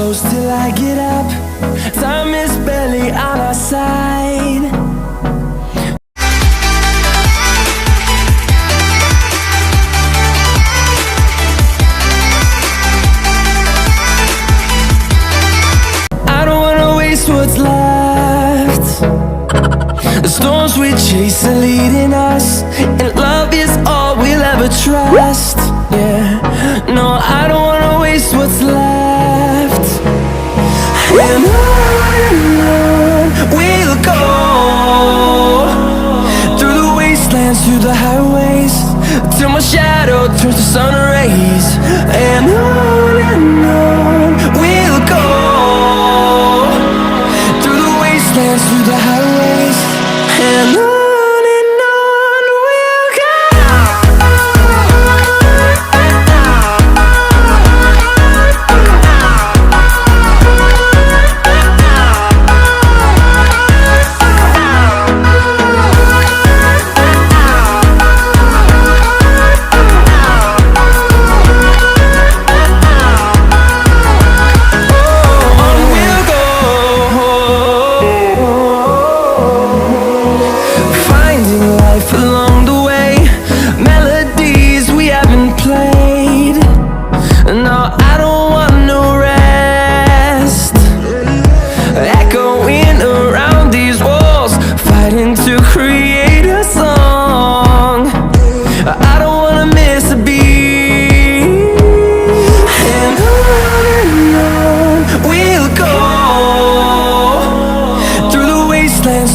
close till I get up. Time is barely on our side. I don't wanna waste what's left. The storms we chase are leading us, and love is all we'll ever trust. Yeah, no, I don't wanna waste what's left. And on we'll go, through the wastelands, through the highways, till my shadow turns to sun rays. And on we'll go, through the wastelands, through the highways, and on.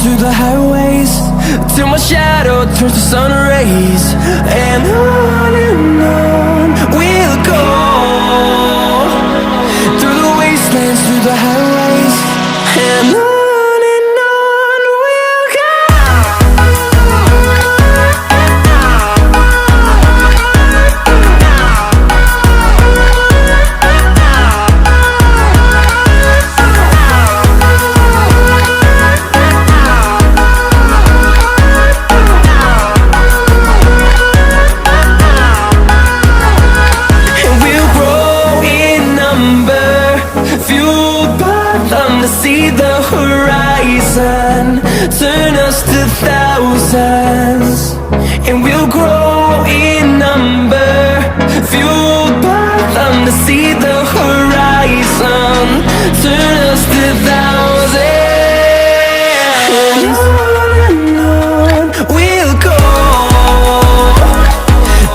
Through the highways, till my shadow turns to sun rays. And on we'll go, through the wastelands, through the highways, and on we'll go. To see the horizon turn us to thousands, and we'll grow in number, fueled by them. To see the horizon turn us to thousands, and on we'll go,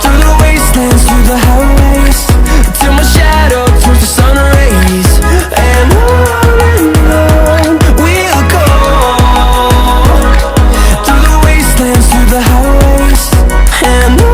through the wastelands, through the highways, till my shadow turns to sun rays. And on the highways, and on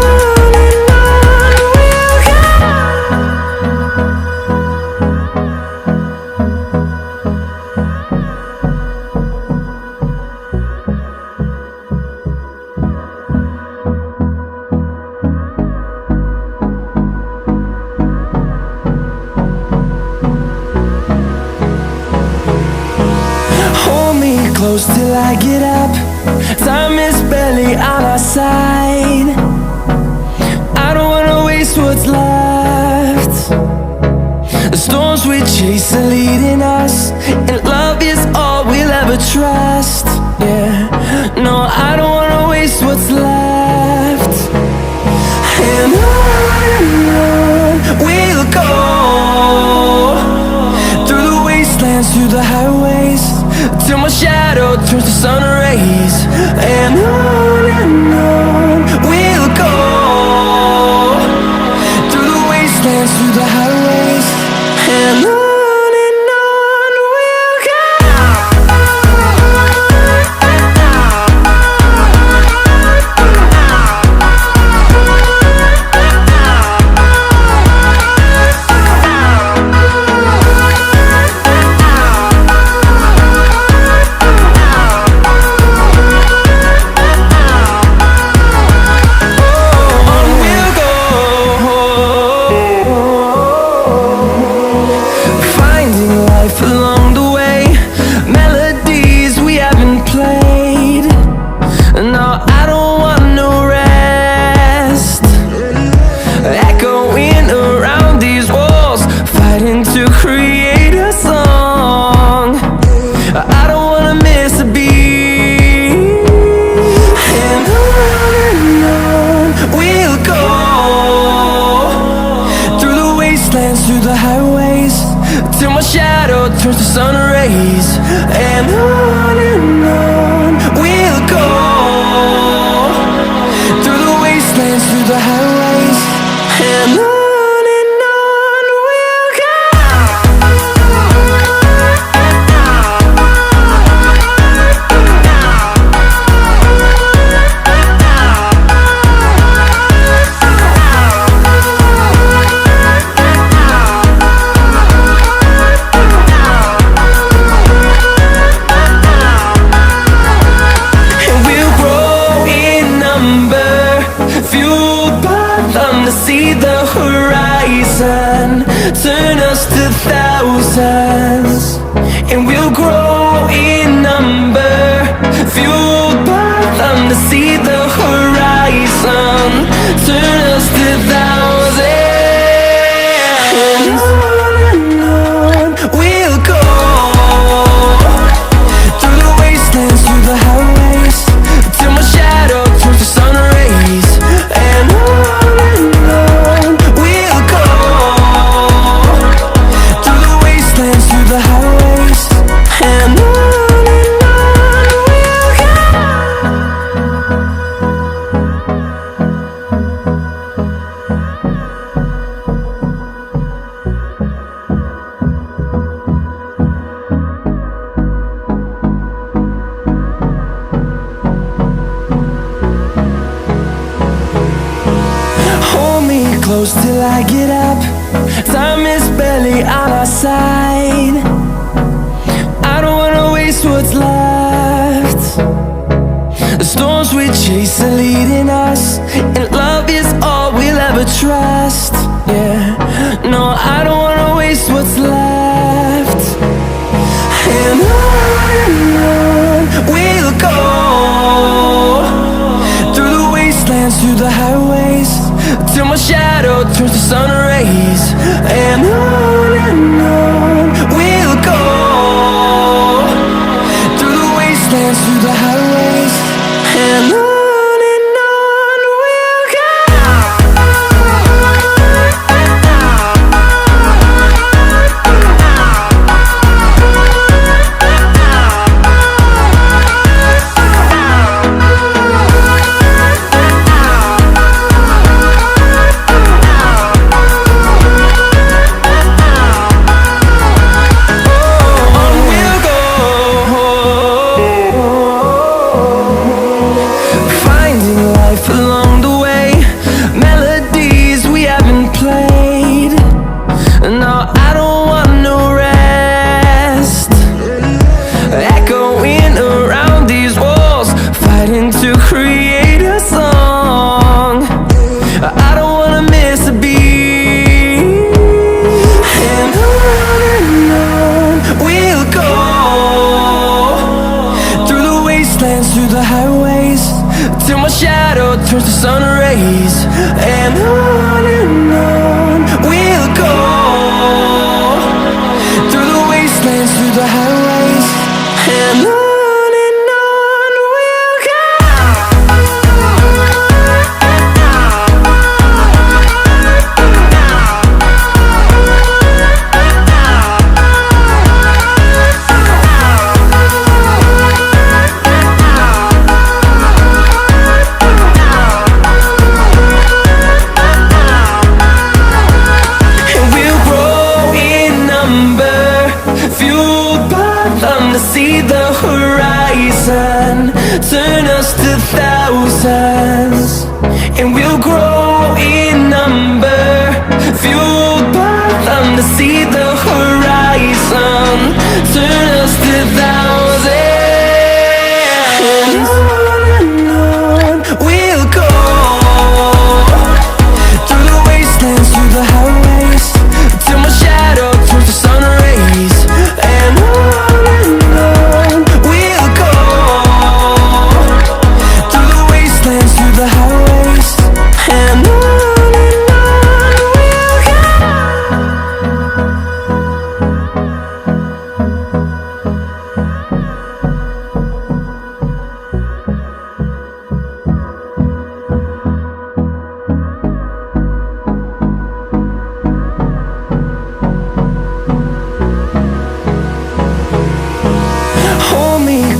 hold me close till I get up. Time is barely on our side. I don't wanna waste what's left. The storms we chase are leading us, and love is all we'll ever trust. Yeah, no, I don't wanna waste what's left. And on we'll go, through the wastelands, through the highways, till my shadow turns to sun rays. And on we'll go, through the wastelands, through the highways, and on. till my shadow turns to sun rays. And on we'll go, through the wastelands, through the highways. And on we'll go. See the horizon, turn us to thousands, and we'll grow in number, fueled by them. To see the horizon, turn us to thousands, and on we'll go, through the wastelands, through the highways, till my shadow turns to sun rays. And close till I get up. Time is barely on our side. I don't wanna waste what's left. The storms we chase are leading us, and love is all we'll ever trust. Yeah, no, I don't wanna waste what's left. And on we'll go, through the wastelands, through the highways, till my shadow turns to sun rays. And on we'll go, through the wastelands, through the highways. And on we'll go. Along the way, melodies we haven't played. No, I don't want no rest, echoing around these walls, fighting to create a song. I don't wanna miss a beat. And on we'll go, through the wastelands, through the highways, till my shadow turns to sun rays. And on we'll go, through the wastelands, through the highways. And on we'll go. To see the horizon, turn us to thousands, and we'll grow in number, fueled by them. To see the horizon, turn us to thousands, and on we'll go, through the wastelands, through the highways, till my shadow turns to sun rays. And on we'll go, through the wastelands, through the highways. And on we'll go.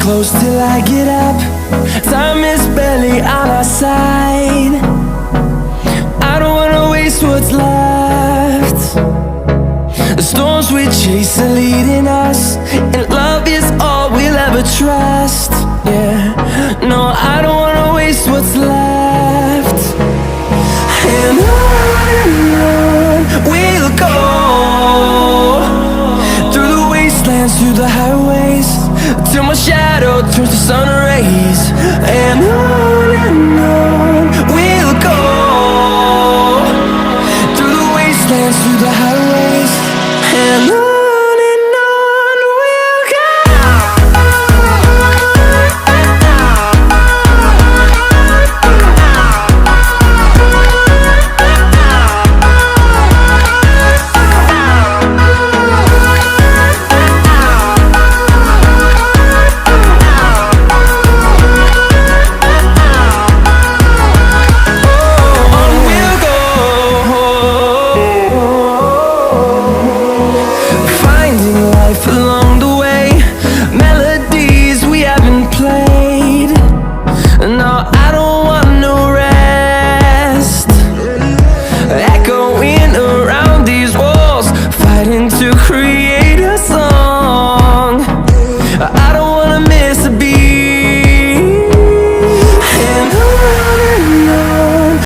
close till I get up. Time is barely on our side. I don't wanna waste what's left. The storms we chase are leading us, and love is all we'll ever trust. Yeah, no, I don't wanna waste what's left. And on we'll go, through the wastelands, through the highways, till my shadow turns to sun rays. And on